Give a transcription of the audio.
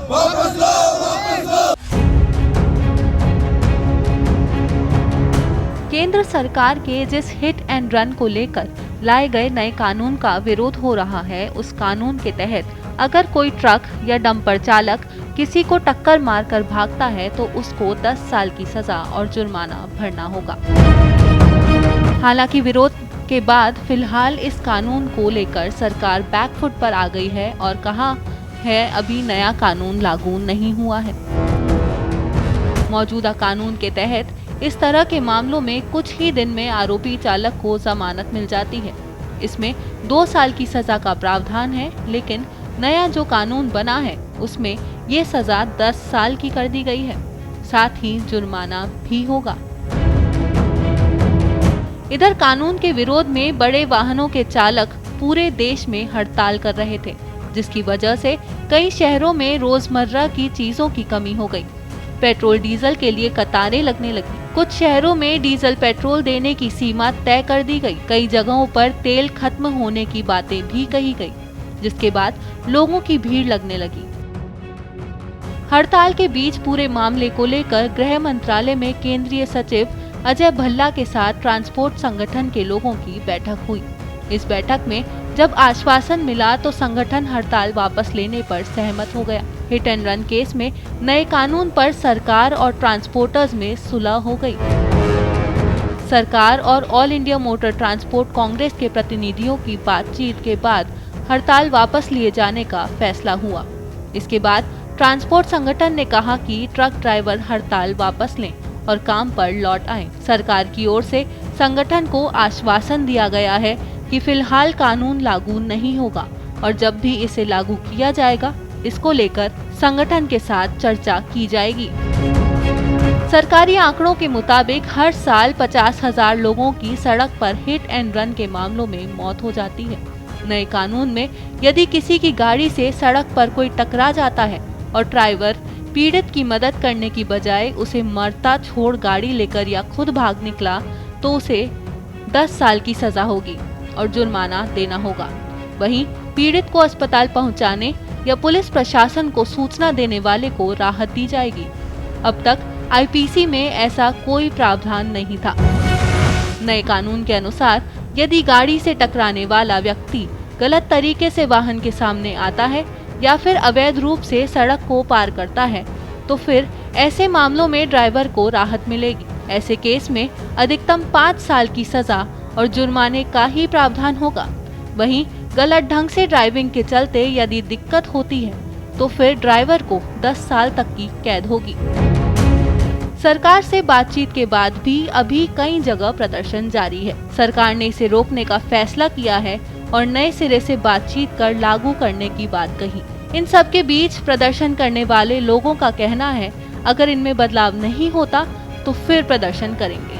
वापस लो, वापस लो। केंद्र सरकार के जिस हिट एंड रन को लेकर लाए गए नए कानून का विरोध हो रहा है, उस कानून के तहत अगर कोई ट्रक या डंपर चालक किसी को टक्कर मारकर भागता है तो उसको 10 साल की सजा और जुर्माना भरना होगा। हालांकि विरोध के बाद फिलहाल इस कानून को लेकर सरकार बैकफुट पर आ गई है और कहा है अभी नया कानून लागू नहीं हुआ है। मौजूदा कानून के तहत इस तरह के मामलों में कुछ ही दिन में आरोपी चालक को जमानत मिल जाती है। इसमें 2 साल की सजा का प्रावधान है, लेकिन नया जो कानून बना है उसमें ये सजा 10 साल की कर दी गई है। साथ ही जुर्माना भी होगा। इधर कानून के विरोध में बड़े वाहनों के चालक पूरे देश में हड़ताल कर रहे थे, जिसकी वजह से कई शहरों में रोजमर्रा की चीजों की कमी हो गई। पेट्रोल डीजल के लिए कतारें लगने लगी। कुछ शहरों में डीजल पेट्रोल देने की सीमा तय कर दी गई। कई जगहों पर तेल खत्म होने की बातें भी कही गई, जिसके बाद लोगों की भीड़ लगने लगी। हड़ताल के बीच पूरे मामले को लेकर गृह मंत्रालय में केंद्रीय सचिव अजय भल्ला के साथ ट्रांसपोर्ट संगठन के लोगों की बैठक हुई। इस बैठक में जब आश्वासन मिला तो संगठन हड़ताल वापस लेने पर सहमत हो गया। हिट एंड रन केस में नए कानून पर सरकार और ट्रांसपोर्टर्स में सुलह हो गई। सरकार और all India motor transport Congress के प्रतिनिधियों की बातचीत के बाद हड़ताल वापस लिए जाने का फैसला हुआ। इसके बाद ट्रांसपोर्ट संगठन ने कहा कि ट्रक ड्राइवर हड़ताल वापस लें और काम पर लौट आएं। सरकार की ओर से संगठन को आश्वासन दिया गया है कि फिलहाल कानून लागू नहीं होगा और जब भी इसे लागू किया जाएगा इसको लेकर संगठन के साथ चर्चा की जाएगी। सरकारी आंकड़ों के मुताबिक हर साल 50,000 लोगों की सड़क पर हिट एंड रन के मामलों में मौत हो जाती है। नए कानून में यदि किसी की गाड़ी से सड़क पर कोई टकरा जाता है और ड्राइवर पीड़ित की मदद करने की बजाय उसे मरता छोड़ गाड़ी लेकर या खुद भाग निकला तो उसे 10 साल की सजा होगी और जुर्माना देना होगा। वहीं पीड़ित को अस्पताल पहुंचाने या पुलिस प्रशासन को सूचना देने वाले को राहत दी जाएगी। अब तक आईपीसी में ऐसा कोई प्रावधान नहीं था। नए कानून के अनुसार यदि गाड़ी से टकराने वाला व्यक्ति गलत तरीके से वाहन के सामने आता है या फिर अवैध रूप से सड़क को पार करता है तो फिर ऐसे मामलों में ड्राइवर को राहत मिलेगी। ऐसे केस में अधिकतम 5 साल की सजा और जुर्माने का ही प्रावधान होगा। वहीं गलत ढंग से ड्राइविंग के चलते यदि दिक्कत होती है तो फिर ड्राइवर को 10 साल तक की कैद होगी। सरकार से बातचीत के बाद भी अभी कई जगह प्रदर्शन जारी है। सरकार ने इसे रोकने का फैसला किया है और नए सिरे से बातचीत कर लागू करने की बात कही। इन सब के बीच प्रदर्शन करने वाले लोगों का कहना है अगर इनमें बदलाव नहीं होता तो फिर प्रदर्शन करेंगे।